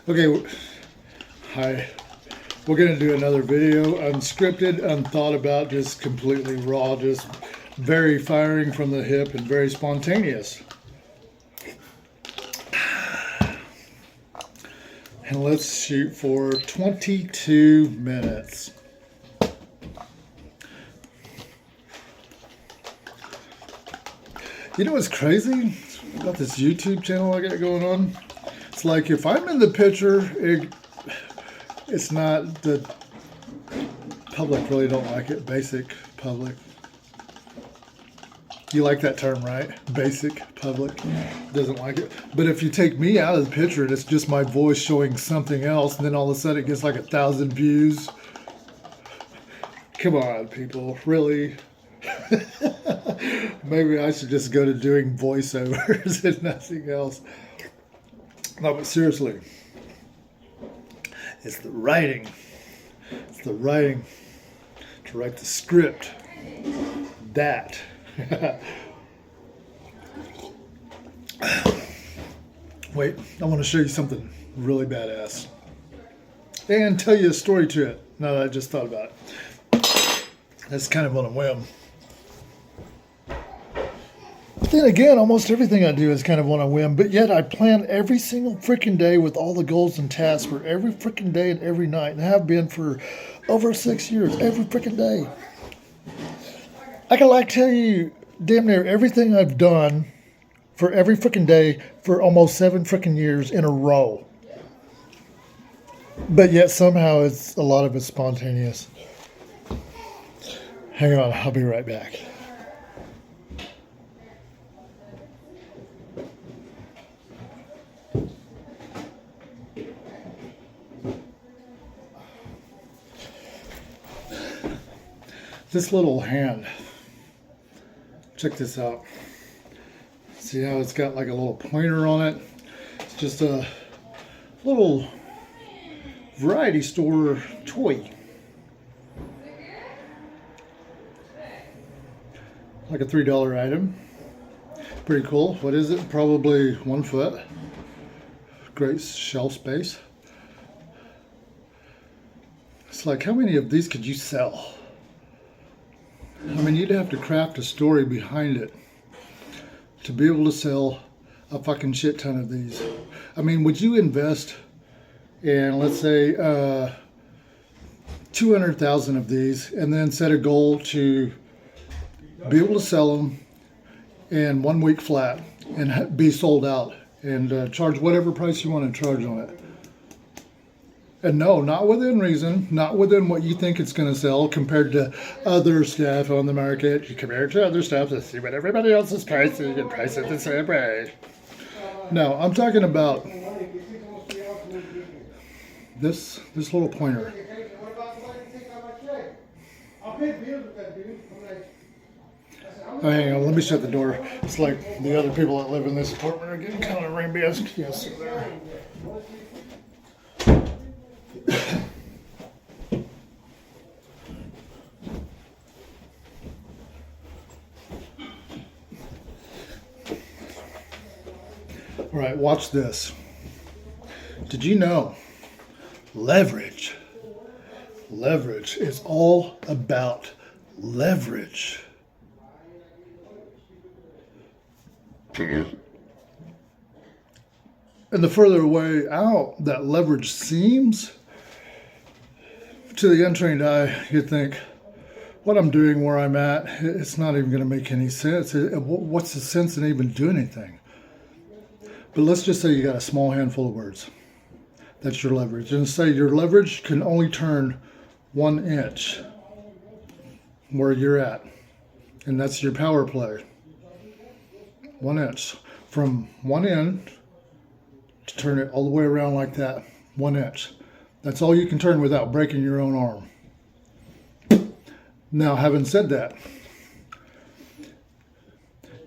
Okay, hi. We're going to do another video, unscripted, unthought about, just completely raw, just very firing from the hip and very spontaneous. And let's shoot for 22 minutes. You know what's crazy about this YouTube channel I got going on? It's like if I'm in the picture, it's not the public really don't like it. Basic public. You like that term, right? Basic public doesn't like it. But if you take me out of the picture and it's just my voice showing something else, and then all of a sudden it gets like 1,000 views. Come on, people, really? Maybe I should just go to doing voiceovers and nothing else. No, but seriously, it's the writing. It's the writing to write the script. That. Wait, I want to show you something really badass. And tell you a story to it. Now that I just thought about it. That's kind of on a whim. Then again, almost everything I do is kind of on a whim, but yet I plan every single freaking day with all the goals and tasks for every freaking day and every night, and have been for over 6 years, every freaking day. I can tell you damn near everything I've done for every freaking day for almost 7 freaking years in a row. But yet somehow a lot of it's spontaneous. Hang on, I'll be right back. This little hand, check this out. See how it's got like a little pointer on it? It's just a little variety store toy. Like a $3 item. Pretty cool. What is it? Probably 1 foot. Great shelf space. It's like, how many of these could you sell? I mean, you'd have to craft a story behind it to be able to sell a fucking shit ton of these. I mean, would you invest in, let's say, 200,000 of these and then set a goal to be able to sell them in 1 week flat and be sold out and charge whatever price you want to charge on it? And no, not within reason, not within what you think it's going to sell compared to other stuff on the market. You compare it to other stuff to see what everybody else is pricing and price it the same way. No, I'm talking about this little pointer. Oh, hang on, let me shut the door. It's like the other people that live in this apartment are getting kind of rambunctious. Yes, there. All right, watch this. Did you know leverage is all about leverage? And the further away out that leverage seems, to the untrained eye, you'd think, what I'm doing where I'm at, it's not even going to make any sense. What's the sense in even doing anything? But let's just say you got a small handful of words. That's your leverage. And say your leverage can only turn 1 inch where you're at. And that's your power play. 1 inch. From one end to turn it all the way around like that. 1 inch. That's all you can turn without breaking your own arm. Now, having said that,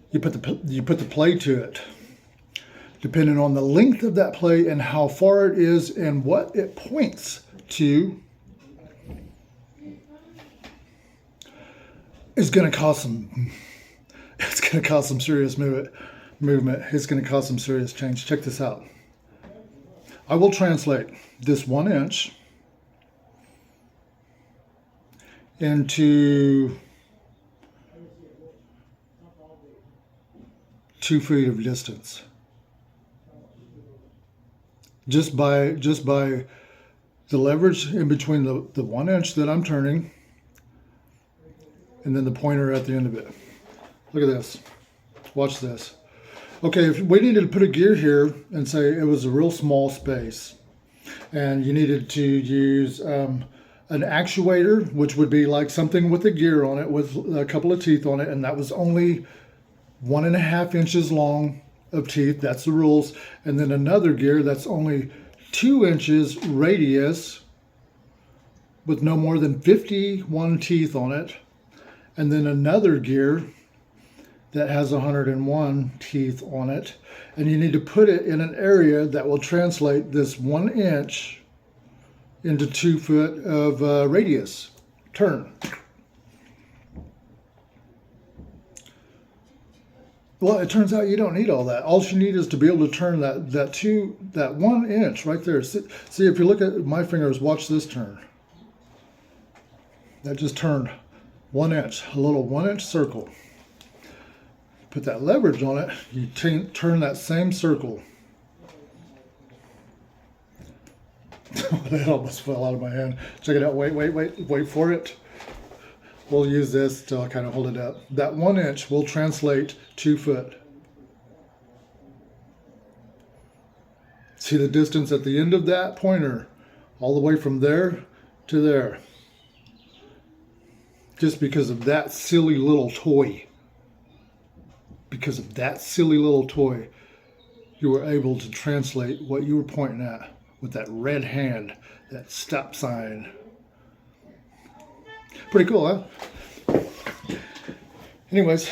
you put the play to it. Depending on the length of that play and how far it is and what it points to, is going to cause some. It's going to cause some serious movement. It's going to cause some serious change. Check this out. I will translate this 1 inch into 2 feet of distance. Just by the leverage in between the 1 inch that I'm turning and then the pointer at the end of it. Look at this. Watch this. Okay, if we needed to put a gear here and say it was a real small space and you needed to use an actuator, which would be like something with a gear on it with a couple of teeth on it, and that was only 1.5 inches long of teeth, that's the rules, and then another gear that's only 2 inches radius with no more than 51 teeth on it, and then another gear that has 101 teeth on it, and you need to put it in an area that will translate this 1 inch into 2 foot of radius turn. Well, it turns out you don't need all that. All you need is to be able to turn that 1 inch right there. See, if you look at my fingers, watch this turn. That just turned 1 inch, a little 1 inch circle. Put that leverage on it, you turn that same circle. That almost fell out of my hand. Check it out, wait for it. We'll use this till I kind of hold it up. That 1 inch will translate 2 foot. See the distance at the end of that pointer, all the way from there to there. Just because of that silly little toy. Because of that silly little toy, you were able to translate what you were pointing at with that red hand, that stop sign. Pretty cool, huh? Anyways,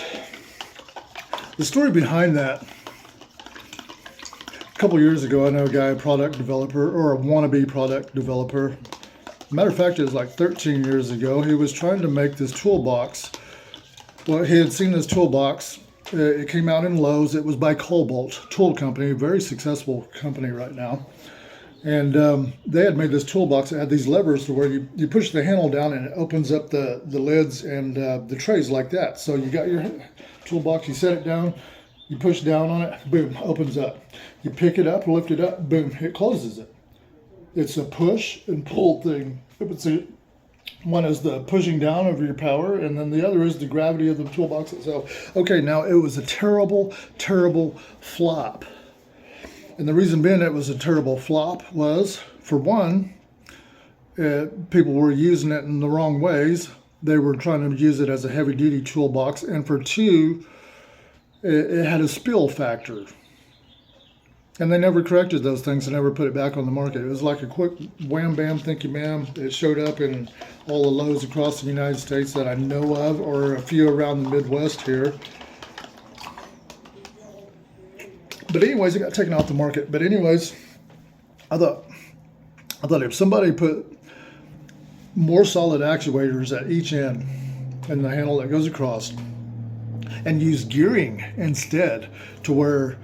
the story behind that, a couple years ago, I know a guy, a product developer, or a wannabe product developer. Matter of fact, it was like 13 years ago. He was trying to make this toolbox. Well, he had seen this toolbox. It came out in Lowe's. It was by Cobalt Tool Company, a very successful company right now. And they had made this toolbox that had these levers to where you push the handle down and it opens up the lids and the trays like that. So you got your toolbox, you set it down, you push down on it, boom, opens up. You pick it up, lift it up, boom, it closes it. It's a push and pull thing. One is the pushing down of your power, and then the other is the gravity of the toolbox itself. Okay, now it was a terrible, terrible flop. And the reason being it was a terrible flop was, for one, people were using it in the wrong ways. They were trying to use it as a heavy-duty toolbox. And for two, it had a spill factor. And they never corrected those things and never put it back on the market. It was like a quick wham, bam, thank you, ma'am. It showed up in all the Lowe's across the United States that I know of, or a few around the Midwest here. But anyways, it got taken off the market. But anyways, I thought if somebody put more solid actuators at each end and the handle that goes across and use gearing instead, to where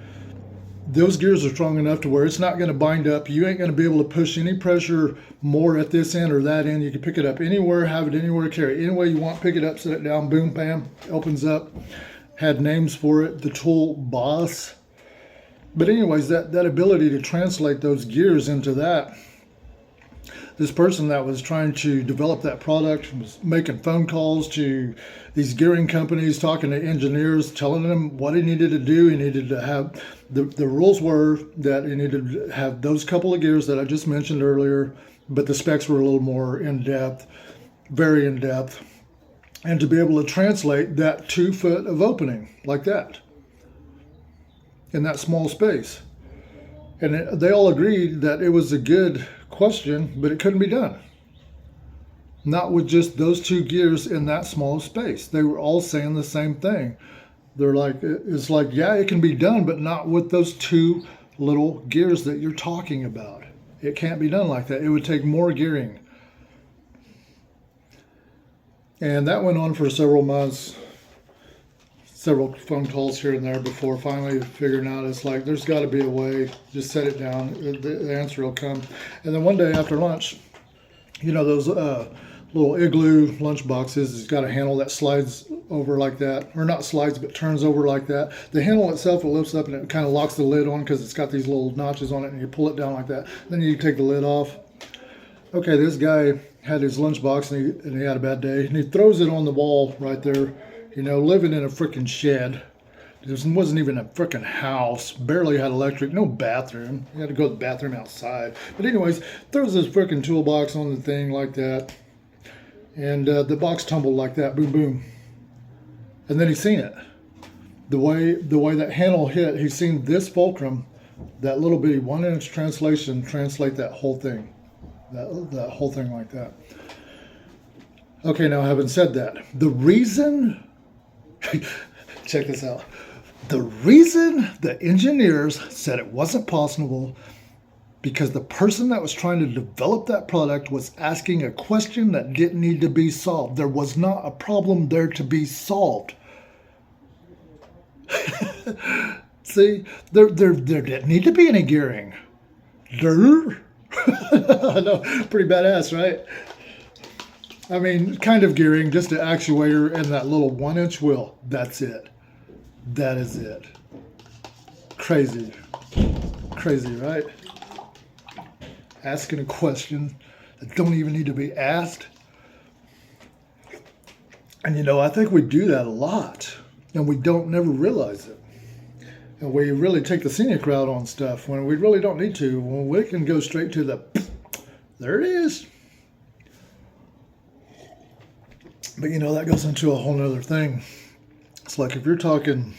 those gears are strong enough to where it's not going to bind up. You ain't going to be able to push any pressure more at this end or that end. You can pick it up anywhere, have it anywhere, carry it any way you want, pick it up, set it down, boom, bam, opens up. Had names for it, the Tool Boss. But anyways, that ability to translate those gears into that, this person that was trying to develop that product was making phone calls to these gearing companies, talking to engineers, telling them what he needed to do. He needed to have, the rules were that he needed to have those couple of gears that I just mentioned earlier, but the specs were a little more in-depth, very in-depth, and to be able to translate that 2 foot of opening like that in that small space. And they all agreed that it was a good question, but it couldn't be done. Not with just those 2 gears in that small space. They were all saying the same thing. They're like, it's like, yeah, it can be done, but not with those 2 little gears that you're talking about. It can't be done like that. It would take more gearing. And that went on for several months. several phone calls here and there before finally figuring out it's like there's got to be a way. Just set it down. The answer will come. And then one day after lunch, you know those little Igloo lunch boxes. It's got a handle that slides over like that, or not slides, but turns over like that. The handle itself, it lifts up and it kind of locks the lid on because it's got these little notches on it, and you pull it down like that. Then you take the lid off. Okay, this guy had his lunchbox and he had a bad day, and he throws it on the wall right there. You know, living in a freaking shed. There wasn't even a freaking house. Barely had electric. No bathroom. You had to go to the bathroom outside. But anyways, throws this freaking toolbox on the thing like that. And the box tumbled like that. Boom, boom. And then he's seen it. The way that handle hit, he's seen this fulcrum, that little bitty 1-inch translation, translate that whole thing. That whole thing like that. Okay, now having said that, the reason... check this out. The reason the engineers said it wasn't possible because the person that was trying to develop that product was asking a question that didn't need to be solved. There was not a problem there to be solved. See, there didn't need to be any gearing. I know, pretty badass, right? I mean, kind of gearing, just an actuator and that little 1-inch wheel. That's it. That is it. Crazy. Crazy, right? Asking a question that don't even need to be asked. And you know, I think we do that a lot. And we don't never realize it. And we really take the scenic route on stuff when we really don't need to. When we can go straight to the, there it is. But you know, that goes into a whole nother thing. It's like if you're talking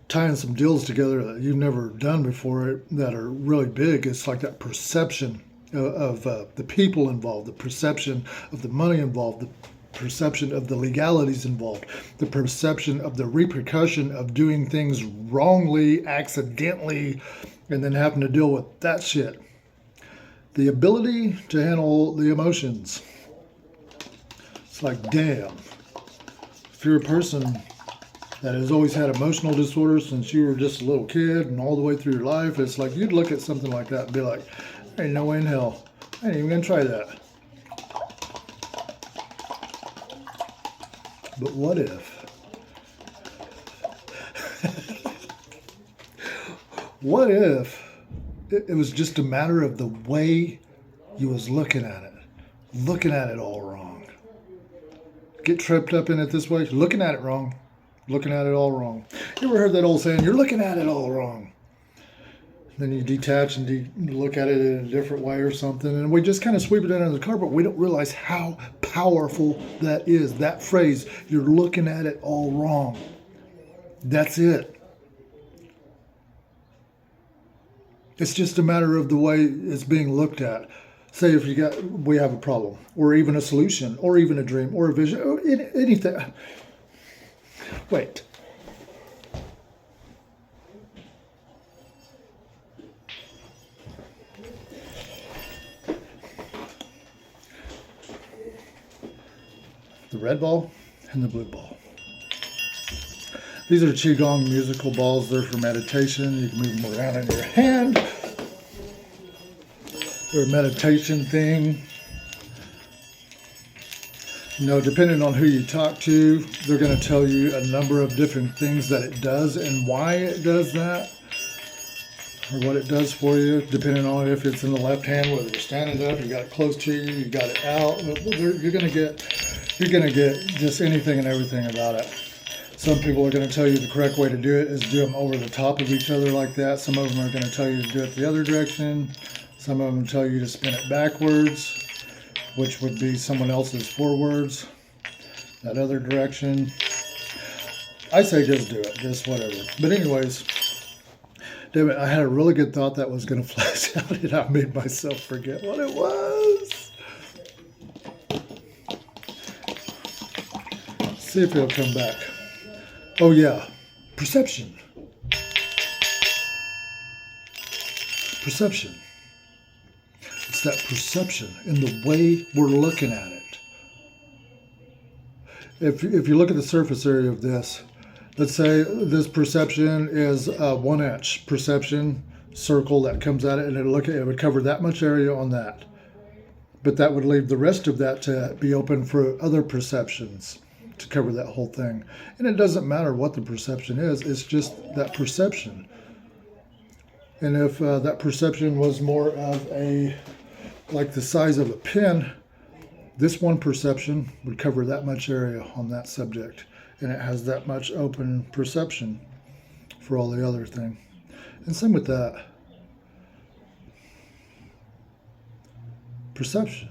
tying some deals together that you've never done before that are really big, it's like that perception of the people involved, the perception of the money involved, the perception of the legalities involved, the perception of the repercussion of doing things wrongly, accidentally, and then having to deal with that shit. The ability to handle the emotions. It's like, damn, if you're a person that has always had emotional disorders since you were just a little kid and all the way through your life, it's like you'd look at something like that and be like, ain't no way in hell. I ain't even gonna try that. But what if? What if it was just a matter of the way you was looking at it all wrong? Get tripped up in it this way, looking at it wrong, looking at it all wrong. You ever heard that old saying, you're looking at it all wrong? Then you detach and look at it in a different way or something, and we just kind of sweep it under the carpet. We don't realize how powerful that is. That phrase, you're looking at it all wrong. That's it. It's just a matter of the way it's being looked at. Say if we have a problem, or even a solution, or even a dream, or a vision, or anything. Wait. The red ball and the blue ball. These are Qigong musical balls. They're for meditation. You can move them around in your hand. They're a meditation thing. You know, depending on who you talk to, they're going to tell you a number of different things that it does and why it does that, or what it does for you, depending on if it's in the left hand, whether you're standing up, you got it close to you, you got it out. You're going to get just anything and everything about it. Some people are going to tell you the correct way to do it is do them over the top of each other like that. Some of them are going to tell you to do it the other direction. Some of them tell you to spin it backwards, which would be someone else's forwards, that other direction. I say just do it, just whatever. But anyways, damn it, I had a really good thought that was going to flash out, and I made myself forget what it was. See if it'll come back. Oh yeah, perception. Perception. It's that perception in the way we're looking at it. if you look at the surface area of this, let's say this perception is a 1 inch perception circle that comes at it, and it would cover that much area on that. But that would leave the rest of that to be open for other perceptions to cover that whole thing. And it doesn't matter what the perception is, it's just that perception. And if that perception was more of like the size of a pin, this one perception would cover that much area on that subject. And it has that much open perception for all the other thing. And same with that. Perception.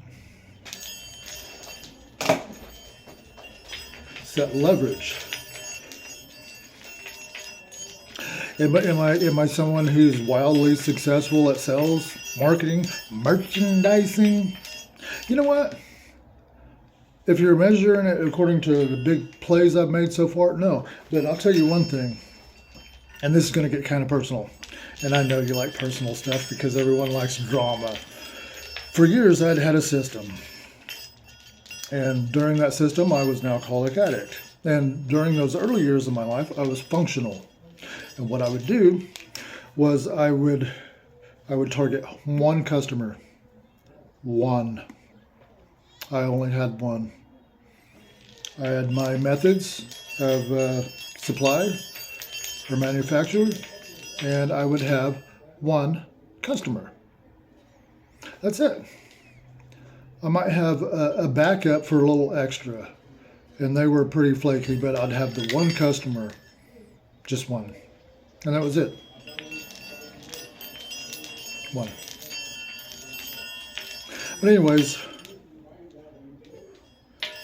It's that leverage. Am I someone who's wildly successful at sales, marketing, merchandising? You know what? If you're measuring it according to the big plays I've made so far, no. But I'll tell you one thing, and this is going to get kind of personal. And I know you like personal stuff because everyone likes drama. For years, I'd had a system. And during that system, I was an alcoholic addict. And during those early years of my life, I was functional. And what I would do was I would target one customer. One. I only had one. I had my methods of supply or manufacture, and I would have one customer. That's it. I might have a backup for a little extra, and they were pretty flaky, but I'd have the one customer, just one. And that was it. One. But anyways,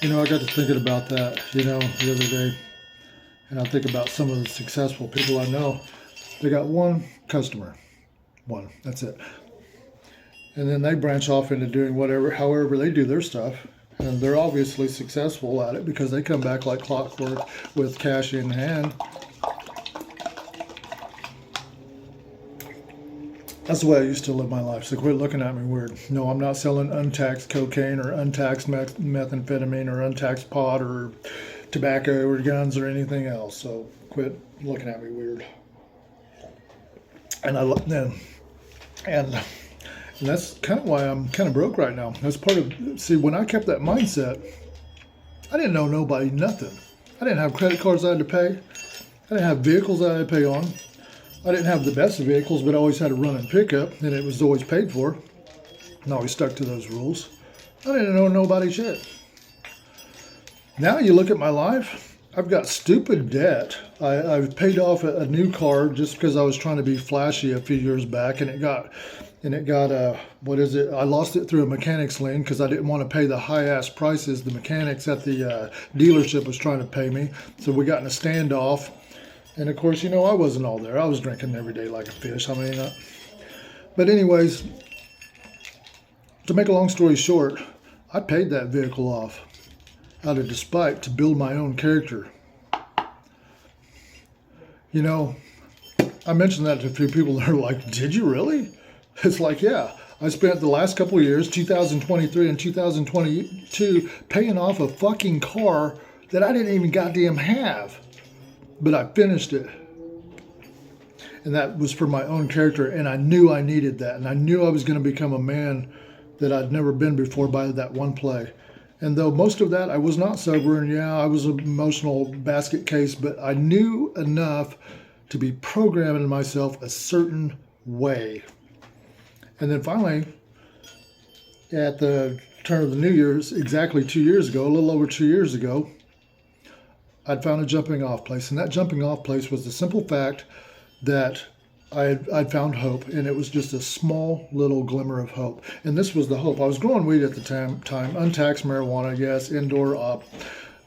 I got to thinking about that, the other day. And I think about some of the successful people I know. They got one customer. One. That's it. And then they branch off into doing however they do their stuff. And they're obviously successful at it because they come back like clockwork with cash in hand. That's the way I used to live my life, so quit looking at me weird. No, I'm not selling untaxed cocaine or untaxed methamphetamine or untaxed pot or tobacco or guns or anything else, so quit looking at me weird. And that's kind of why I'm kind of broke right now. That's part of, when I kept that mindset, I didn't owe nobody nothing. I didn't have credit cards I had to pay. I didn't have vehicles I had to pay on. I didn't have the best of vehicles, but I always had a running pickup, and it was always paid for. And I always stuck to those rules. I didn't owe nobody shit. Now you look at my life, I've got stupid debt. I've paid off a new car just because I was trying to be flashy a few years back, and it got I lost it through a mechanic's lien because I didn't want to pay the high-ass prices the mechanics at the dealership was trying to pay me. So we got in a standoff. And of course, I wasn't all there. I was drinking every day like a fish. But anyways, to make a long story short, I paid that vehicle off out of despite to build my own character. I mentioned that to a few people that are like, did you really? It's like, yeah. I spent the last couple of years, 2023 and 2022, paying off a fucking car that I didn't even goddamn have. But I finished it. And that was for my own character. And I knew I needed that. And I knew I was going to become a man that I'd never been before by that one play. And though most of that I was not sober, and I was an emotional basket case, but I knew enough to be programming myself a certain way. And then finally, at the turn of the New Year's, exactly 2 years ago, a little over 2 years ago, I'd found a jumping off place. And that jumping off place was the simple fact that I'd found hope, and it was just a small little glimmer of hope. And this was the hope. I was growing weed at the time, untaxed marijuana, yes, indoor up,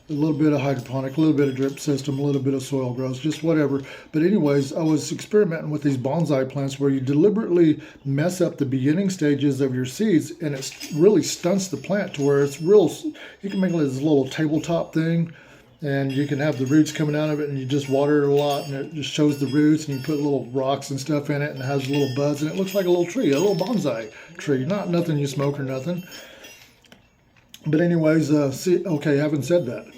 a little bit of hydroponic, a little bit of drip system, a little bit of soil grows, just whatever. But anyways, I was experimenting with these bonsai plants where you deliberately mess up the beginning stages of your seeds, and it really stunts the plant to where it's real. You can make this little tabletop thing, and you can have the roots coming out of it, and you just water it a lot, and it just shows the roots, and you put little rocks and stuff in it, and it has little buds, and it looks like a little tree, a little bonsai tree. Not nothing you smoke or nothing. But anyways, having said that,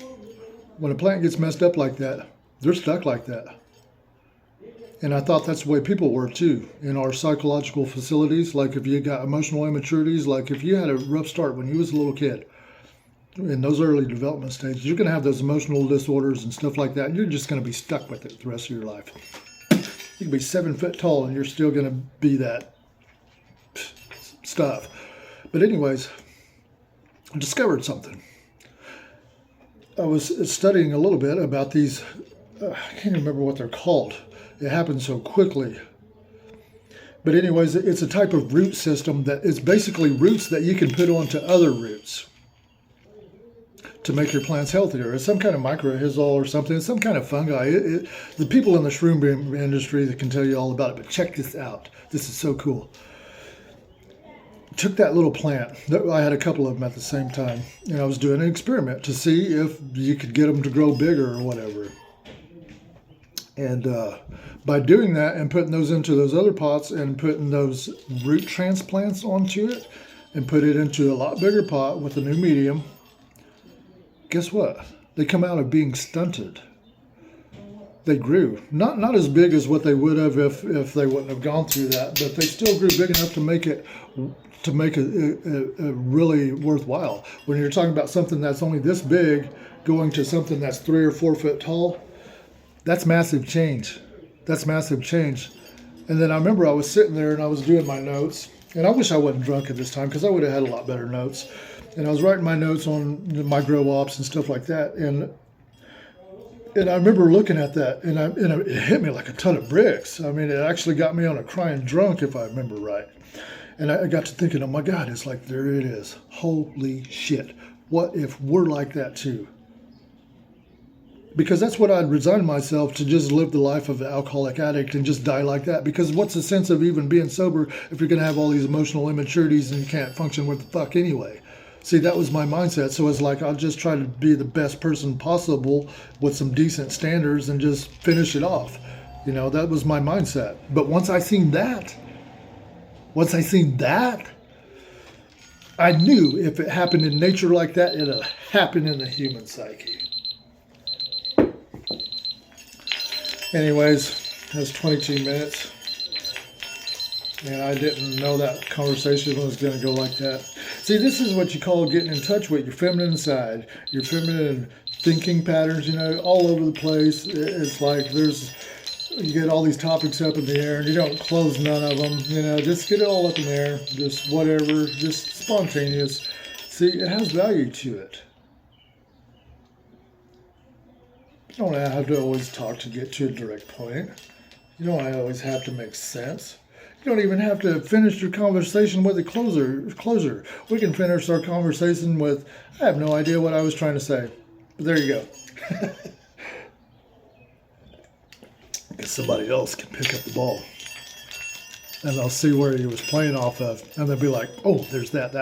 when a plant gets messed up like that, they're stuck like that. And I thought that's the way people were too in our psychological facilities. Like if you got emotional immaturities, like if you had a rough start when you was a little kid, in those early development stages, you're going to have those emotional disorders and stuff like that. And you're just going to be stuck with it the rest of your life. You can be 7 foot tall and you're still going to be that stuff. But anyways, I discovered something. I was studying a little bit about these, I can't remember what they're called. It happened so quickly. But anyways, it's a type of root system that is basically roots that you can put onto other roots to make your plants healthier. It's some kind of mycorrhizal or something. It's some kind of fungi. The people in the shroom industry that can tell you all about it, but check this out. This is so cool. Took that little plant. I had a couple of them at the same time. And I was doing an experiment to see if you could get them to grow bigger or whatever. And by doing that and putting those into those other pots and putting those root transplants onto it and put it into a lot bigger pot with a new medium, guess what? They come out of being stunted. They grew. Not as big as what they would have if they wouldn't have gone through that, but they still grew big enough to make it really worthwhile. When you're talking about something that's only this big going to something that's 3 or 4 foot tall, that's massive change. That's massive change. And then I remember I was sitting there and I was doing my notes, and I wish I wasn't drunk at this time because I would have had a lot better notes. And I was writing my notes on my grow ops and stuff like that. And I remember looking at that, and it hit me like a ton of bricks. I mean, it actually got me on a crying drunk, if I remember right. And I got to thinking, oh my God, it's like, there it is. Holy shit. What if we're like that too? Because that's what I'd resign myself to, just live the life of an alcoholic addict and just die like that. Because what's the sense of even being sober if you're going to have all these emotional immaturities and you can't function with the fuck anyway? See, that was my mindset. So it's like, I'll just try to be the best person possible with some decent standards and just finish it off. You know, that was my mindset. But once I seen that, I knew if it happened in nature like that, it'll happen in the human psyche. Anyways, that's 22 minutes. And I didn't know that conversation was going to go like that. See, this is what you call getting in touch with your feminine side, your feminine thinking patterns, you know, all over the place. It's like you get all these topics up in the air and you don't close none of them, you know, just get it all up in the air, just whatever, just spontaneous. See, it has value to it. You don't have to always talk to get to a direct point. You don't always have to make sense. You don't even have to finish your conversation with a closer. We can finish our conversation with, I have no idea what I was trying to say. But there you go. I guess somebody else can pick up the ball. And they'll see where he was playing off of. And they'll be like, oh, there's that.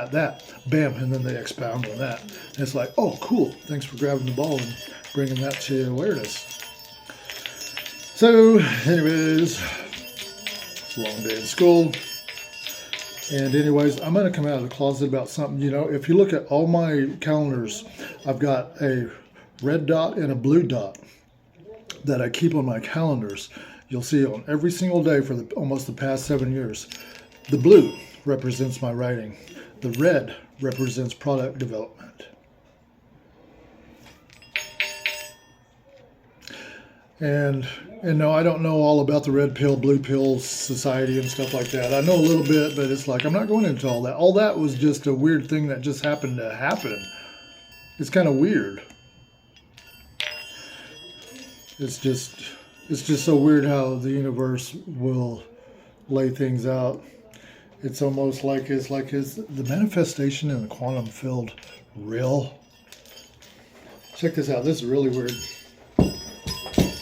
Bam. And then they expound on that. And it's like, oh, cool. Thanks for grabbing the ball and bringing that to awareness. So, anyways, it's a long day in school. And anyways, I'm going to come out of the closet about something. You know, if you look at all my calendars, I've got a red dot and a blue dot that I keep on my calendars. You'll see on every single day for almost the past 7 years. The blue represents my writing. The red represents product development. And no, I don't know all about the red pill, blue pill society and stuff like that. I know a little bit, but it's like, I'm not going into all that. All that was just a weird thing that just happened to happen. It's kind of weird. It's just so weird how the universe will lay things out. It's almost like is the manifestation in the quantum field real? Check this out. This is really weird.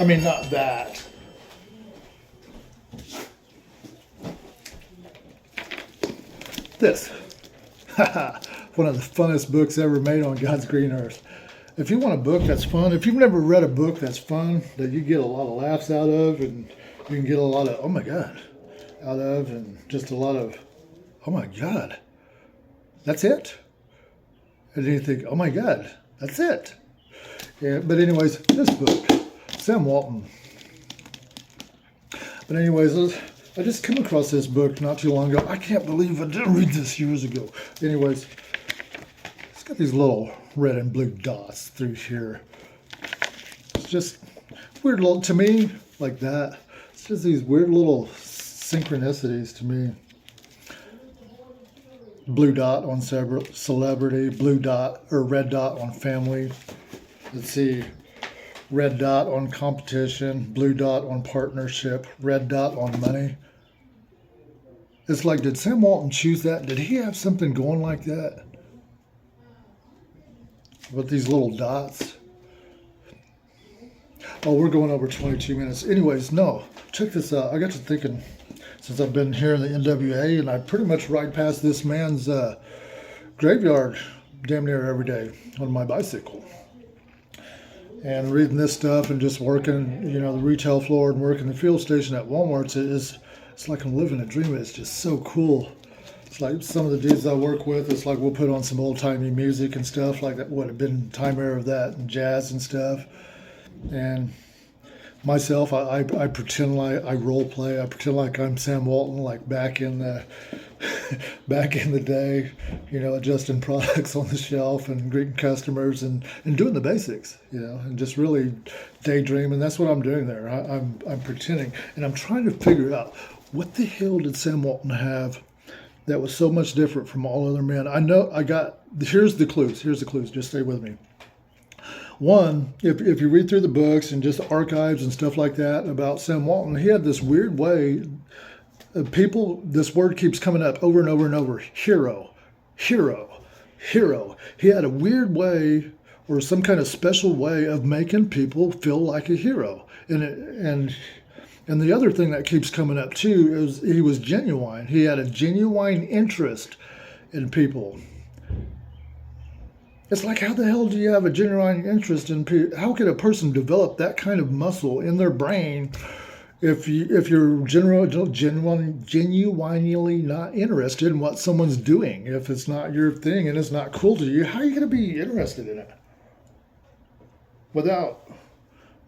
I mean, not that. This. One of the funnest books ever made on God's green earth. If you want a book that's fun, if you've never read a book that's fun, that you get a lot of laughs out of, and you can get a lot of, oh my God, out of, and just a lot of, oh my God, that's it? And then you think, oh my God, that's it. Yeah, but anyways, this book, Sam Walton. But anyways, I just came across this book not too long ago. I can't believe I didn't read this years ago. Anyways, it's got these little red and blue dots through here. It's just weird little, to me, like that. It's just these weird little synchronicities to me. Blue dot on celebrity, blue dot or red dot on family. Let's see, red dot on competition, blue dot on partnership, red dot on money. It's like, did Sam Walton choose that? Did he have something going like that? With these little dots? Oh, we're going over 22 minutes. Anyways, no, check this out. I got to thinking, since I've been here in the NWA, and I pretty much ride past this man's graveyard damn near every day on my bicycle. And reading this stuff and just working, the retail floor and working the fuel station at Walmart, it's like I'm living a dream. It's just so cool. It's like some of the dudes I work with, it's like we'll put on some old-timey music and stuff, like that would have been time era of that, and jazz and stuff. And myself, I pretend like I role play. I pretend like I'm Sam Walton, like back in the day, adjusting products on the shelf and greeting customers and doing the basics, and just really daydreaming. That's what I'm doing there. I'm pretending, and I'm trying to figure out what the hell did Sam Walton have that was so much different from all other men. I know here's the clues. Just stay with me. One, if you read through the books and just archives and stuff like that about Sam Walton, he had this weird way. This word keeps coming up over and over and over. Hero. He had a weird way, or some kind of special way of making people feel like a hero. And the other thing that keeps coming up too is he was genuine. He had a genuine interest in people. It's like, how the hell do you have a genuine interest in people? How could a person develop that kind of muscle in their brain if you're genuinely not interested in what someone's doing? If it's not your thing and it's not cool to you, how are you going to be interested in it without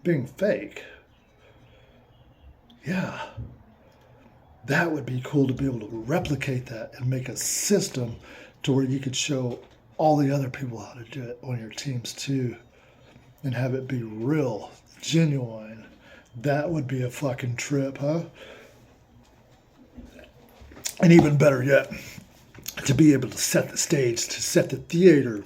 being fake? Yeah, that would be cool to be able to replicate that and make a system to where you could show all the other people how to do it on your teams too, and have it be real, genuine. That would be a fucking trip, huh? And even better yet, to be able to set the stage, to set the theater.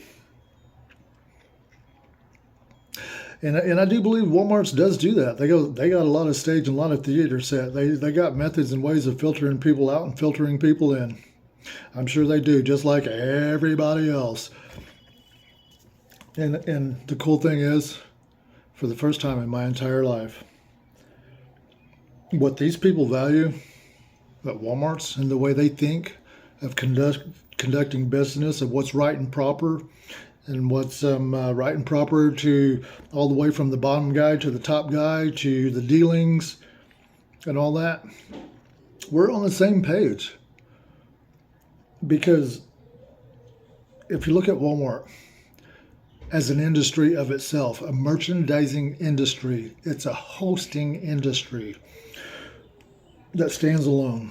And I do believe Walmart's does do that. They got a lot of stage and a lot of theater set. They got methods and ways of filtering people out and filtering people in. I'm sure they do, just like everybody else. And the cool thing is, for the first time in my entire life, what these people value at Walmart's and the way they think of conducting business, of what's right and proper, and what's right and proper to all the way from the bottom guy to the top guy to the dealings and all that, we're on the same page. Because if you look at Walmart as an industry of itself, a merchandising industry, it's a hosting industry that stands alone.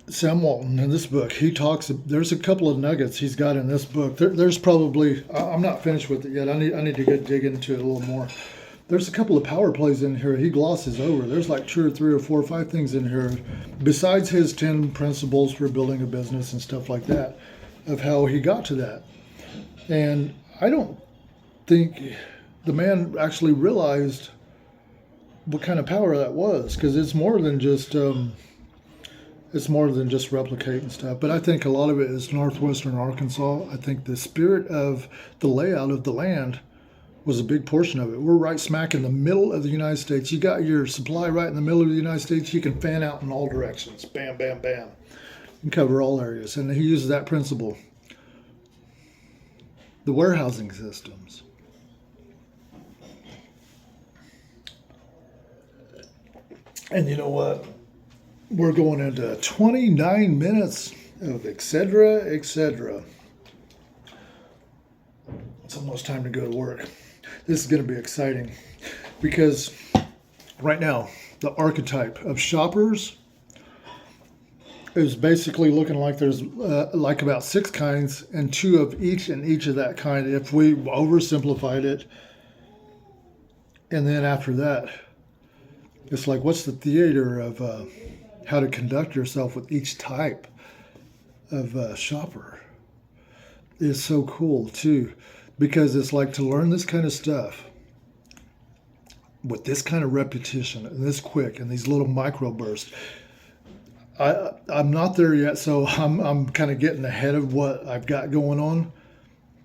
Sam Walton, in this book, he talks, there's a couple of nuggets he's got in this book. There's probably, I'm not finished with it yet. I need to dig into it a little more. There's a couple of power plays in here he glosses over. There's like 2 or 3 or 4 or 5 things in here, besides his 10 principles for building a business and stuff like that, of how he got to that. And I don't think the man actually realized what kind of power that was, because it's more than just replicate and stuff. But I think a lot of it is northwestern Arkansas. I think the spirit of the layout of the land was a big portion of it. We're right smack in the middle of the United States. You got your supply right in the middle of the United States. You can fan out in all directions. Bam, bam, bam. And cover all areas. And he uses that principle. The warehousing systems. And you know what? We're going into 29 minutes of etc., etc. It's almost time to go to work. This is going to be exciting because right now, the archetype of shoppers is basically looking like there's like about 6 kinds and 2 of each in each of that kind if we oversimplified it. And then after that, it's like, what's the theater of how to conduct yourself with each type of shopper? It's so cool too, because it's like to learn this kind of stuff with this kind of repetition and this quick and these little micro bursts. I'm not there yet, so I'm kind of getting ahead of what I've got going on.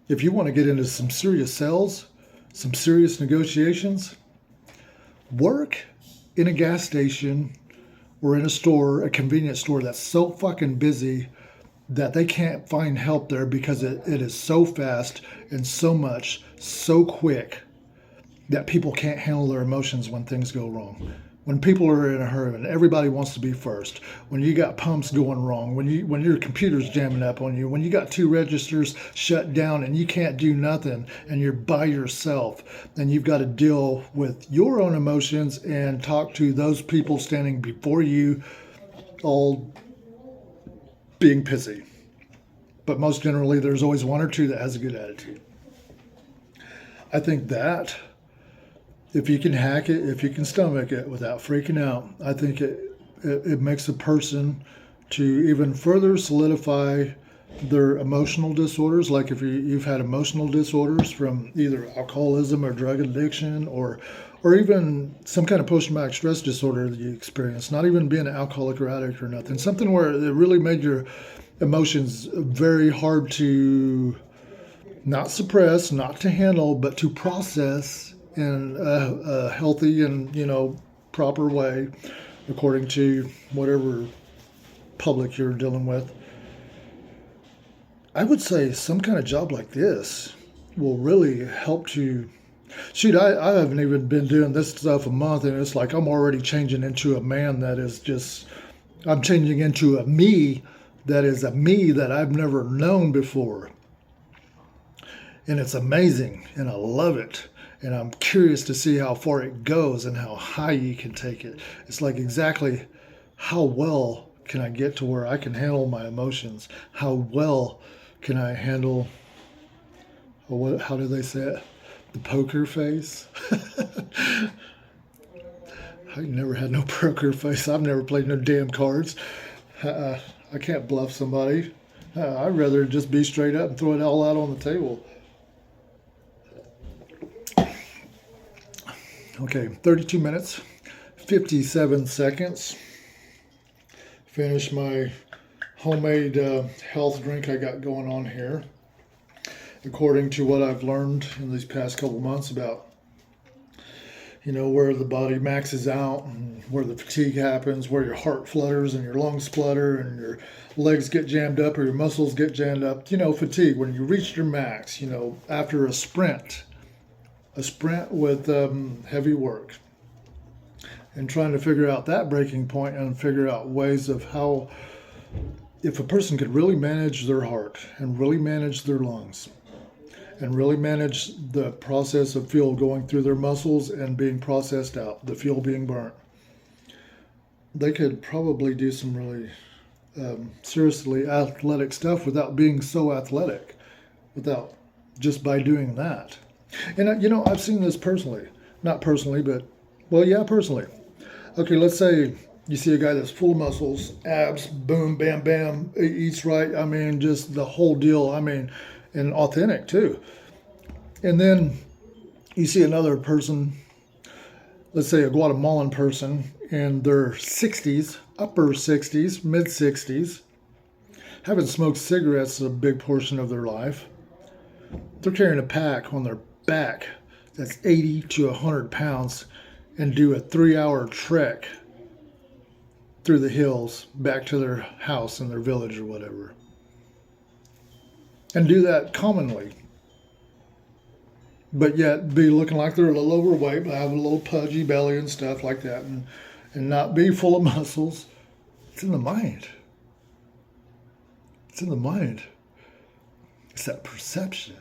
If you want to get into some serious sales, some serious negotiations, work in a gas station or in a store, a convenience store that's so fucking busy that they can't find help there because it is so fast and so much, so quick that people can't handle their emotions when things go wrong. When people are in a hurry and everybody wants to be first, when you got pumps going wrong, when your computer's jamming up on you, when you got 2 registers shut down and you can't do nothing and you're by yourself, then you've got to deal with your own emotions and talk to those people standing before you, all being pissy. But most generally, there's always 1 or 2 that has a good attitude. I think that if you can hack it, if you can stomach it without freaking out, I think it makes a person to even further solidify their emotional disorders. Like if you've had emotional disorders from either alcoholism or drug addiction or even some kind of post-traumatic stress disorder that you experience, not even being an alcoholic or addict or nothing, something where it really made your emotions very hard to not suppress, not to handle, but to process in a healthy and, proper way, according to whatever public you're dealing with. I would say some kind of job like this will really help to... Shoot, I haven't even been doing this stuff a month, and it's like I'm already changing into a man that is just... I'm changing into a me that is a me that I've never known before. And it's amazing, and I love it. And I'm curious to see how far it goes and how high you can take it. It's like exactly how well can I get to where I can handle my emotions? How well can I handle, how do they say it? The poker face? I never had no poker face. I've never played no damn cards. I can't bluff somebody. I'd rather just be straight up and throw it all out on the table. Okay, 32 minutes, 57 seconds. Finish my homemade health drink I got going on here. According to what I've learned in these past couple months about, where the body maxes out and where the fatigue happens, where your heart flutters and your lungs flutter and your legs get jammed up or your muscles get jammed up. Fatigue, when you reach your max, after a sprint with heavy work, and trying to figure out that breaking point and figure out ways of how, if a person could really manage their heart and really manage their lungs and really manage the process of fuel going through their muscles and being processed out, the fuel being burnt, they could probably do some really seriously athletic stuff without being so athletic, without just by doing that. And, I've seen this personally. Not personally, but, personally. Okay, let's say you see a guy that's full of muscles, abs, boom, bam, bam, eats right. I mean, just the whole deal. I mean, and authentic, too. And then you see another person, let's say a Guatemalan person, in their 60s, upper 60s, mid 60s, haven't smoked cigarettes a big portion of their life. They're carrying a pack on their back that's 80 to 100 pounds and do a 3-hour trek through the hills back to their house in their village or whatever. And do that commonly. But yet be looking like they're a little overweight, but have a little pudgy belly and stuff like that, and not be full of muscles. It's in the mind. It's in the mind. It's that perception.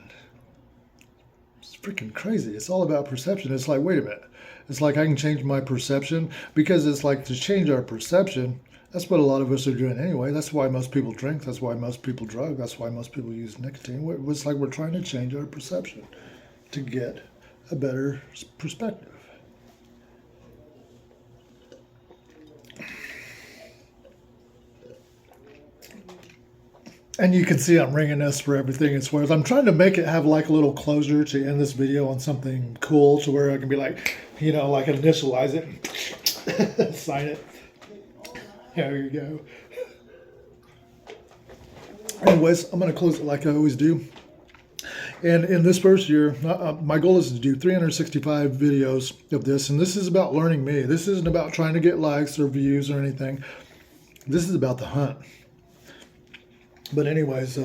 freaking crazy. It's all about perception. It's like, wait a minute. It's like I can change my perception, because it's like to change our perception. That's what a lot of us are doing anyway. That's why most people drink. That's why most people drug. That's why most people use nicotine. It's like we're trying to change our perception to get a better perspective. And you can see I'm ringing this for everything it's worth. I'm trying to make it have like a little closure to end this video on something cool, to where I can be like, like initialize it, sign it. There you go. Anyways, I'm going to close it like I always do. And in this first year, my goal is to do 365 videos of this. And this is about learning me. This isn't about trying to get likes or views or anything. This is about the hunt. But anyways,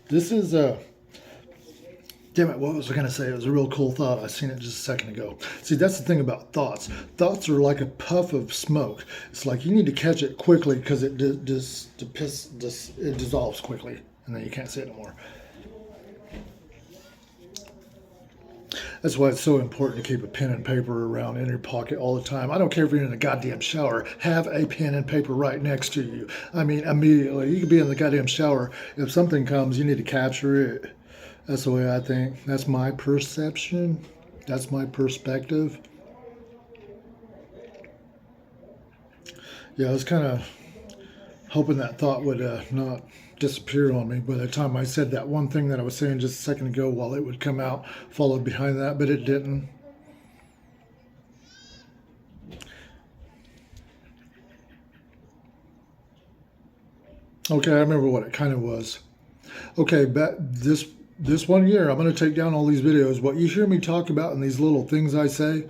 this is, damn it, what was I going to say? It was a real cool thought. I seen it just a second ago. See, that's the thing about thoughts. Thoughts are like a puff of smoke. It's like you need to catch it quickly, because it dissolves quickly, and then you can't see it no more. That's why it's so important to keep a pen and paper around in your pocket all the time. I don't care if you're in the goddamn shower. Have a pen and paper right next to you. I mean, immediately. You could be in the goddamn shower. If something comes, you need to capture it. That's the way I think. That's my perception. That's my perspective. Yeah, I was kind of hoping that thought would not disappear on me by the time I said that one thing that I was saying just a second ago, while it would come out followed behind that, but it didn't. Okay, I remember what it kind of was. Okay, this one year, I'm going to take down all these videos. What you hear me talk about in these little things I say,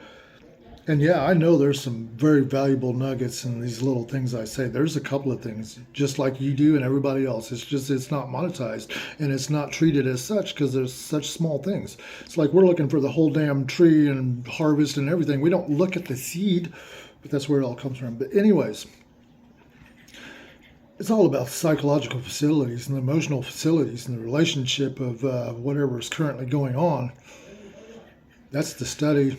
and yeah, I know there's some very valuable nuggets in these little things I say. There's a couple of things, just like you do and everybody else. It's just, it's not monetized, and it's not treated as such, because there's such small things. It's like we're looking for the whole damn tree and harvest and everything. We don't look at the seed, but that's where it all comes from. But anyways, it's all about psychological facilities and emotional facilities and the relationship of whatever is currently going on. That's the study.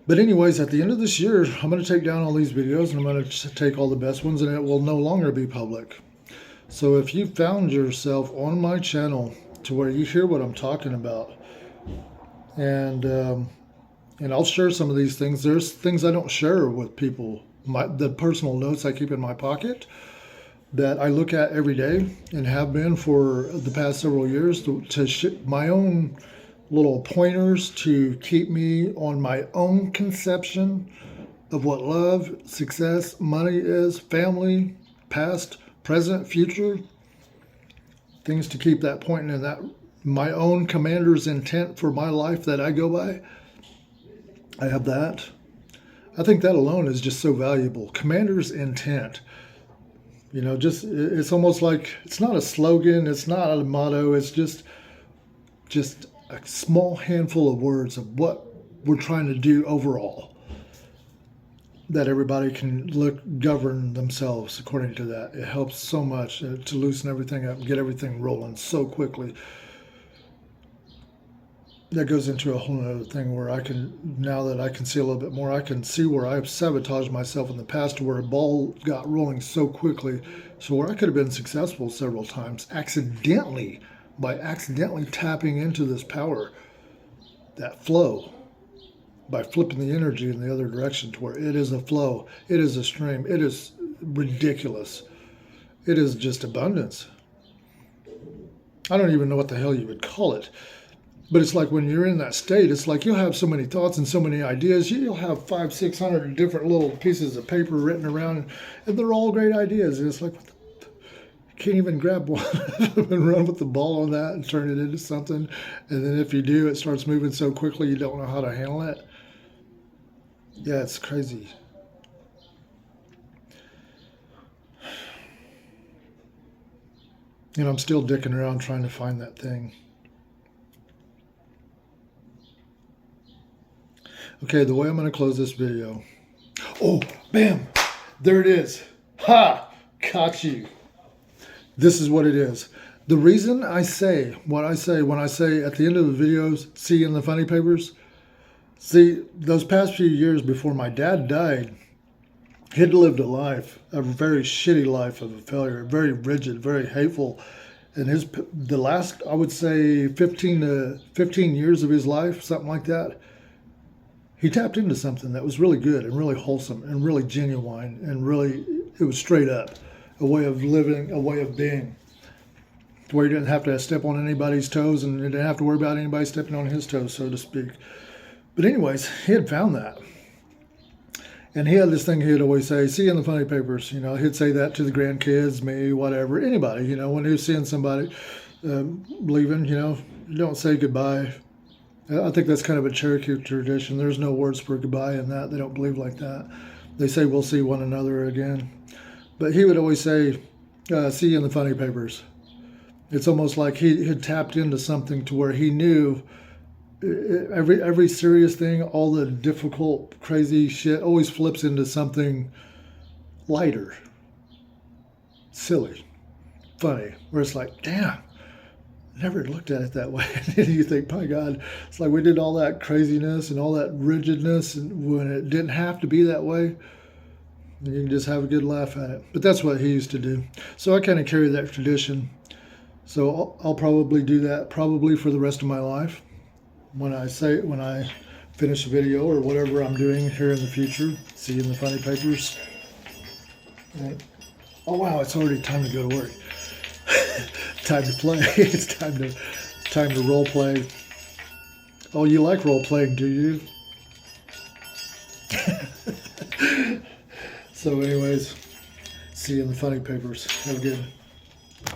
But anyways, at the end of this year, I'm going to take down all these videos, and I'm going to take all the best ones, and it will no longer be public. So if you found yourself on my channel to where you hear what I'm talking about, and I'll share some of these things. There's things I don't share with people. The personal notes I keep in my pocket that I look at every day, and have been for the past several years, to my own little pointers to keep me on my own conception of what love, success, money is, family, past, present, future. Things to keep that pointing in that my own commander's intent for my life that I go by. I have that. I think that alone is just so valuable. Commander's intent. It's almost like, it's not a slogan, it's not a motto, it's just a small handful of words of what we're trying to do overall, that everybody can govern themselves according to that. It helps so much to loosen everything up and get everything rolling so quickly. That goes into a whole other thing where now that I can see a little bit more, I can see where I've sabotaged myself in the past, to where a ball got rolling so quickly, so where I could have been successful several times by accidentally tapping into this power, that flow, by flipping the energy in the other direction, to where it is a flow, it is a stream, it is ridiculous. It is just abundance. I don't even know what the hell you would call it. But it's like when you're in that state, it's like you'll have so many thoughts and so many ideas. You'll have 500-600 different little pieces of paper written around, and they're all great ideas. And it's like, what the can't even grab one and run with the ball on that and turn it into something. And then if you do, it starts moving so quickly you don't know how to handle it. Yeah, it's crazy. I'm still dicking around trying to find that thing. Okay, the way I'm going to close this video. Oh, bam! There it is. Ha! Caught you. This is what it is. The reason I say what I say when I say at the end of the videos, see you in the funny papers. See, those past few years before my dad died, he'd lived a life, a very shitty life of a failure, very rigid, very hateful. And the last, I would say, 15 years of his life, something like that, he tapped into something that was really good and really wholesome and really genuine and really, it was straight up, a way of living, a way of being, where he didn't have to step on anybody's toes and he didn't have to worry about anybody stepping on his toes, so to speak. But anyways, he had found that. And he had this thing he'd always say, see you in the funny papers. You know, he'd say that to the grandkids, me, whatever, anybody. You know, when he was seeing somebody leaving, you know, you don't say goodbye. I think that's kind of a Cherokee tradition. There's no words for goodbye in that. They don't believe like that. They say we'll see one another again. But he would always say, see you in the funny papers. It's almost like he had tapped into something to where he knew every serious thing, all the difficult, crazy shit always flips into something lighter, silly, funny, where it's like, damn, never looked at it that way. And you think, my God, it's like we did all that craziness and all that rigidness, and when it didn't have to be that way, you can just have a good laugh at it. But that's what he used to do. So I kind of carry that tradition. So I'll probably do that probably for the rest of my life. When I finish a video or whatever I'm doing here in the future, see you in the funny papers. And, oh wow, it's already time to go to work. Time to play. It's time to role play. Oh, you like role playing, do you? So anyways, see you in the funny papers. Have a good one.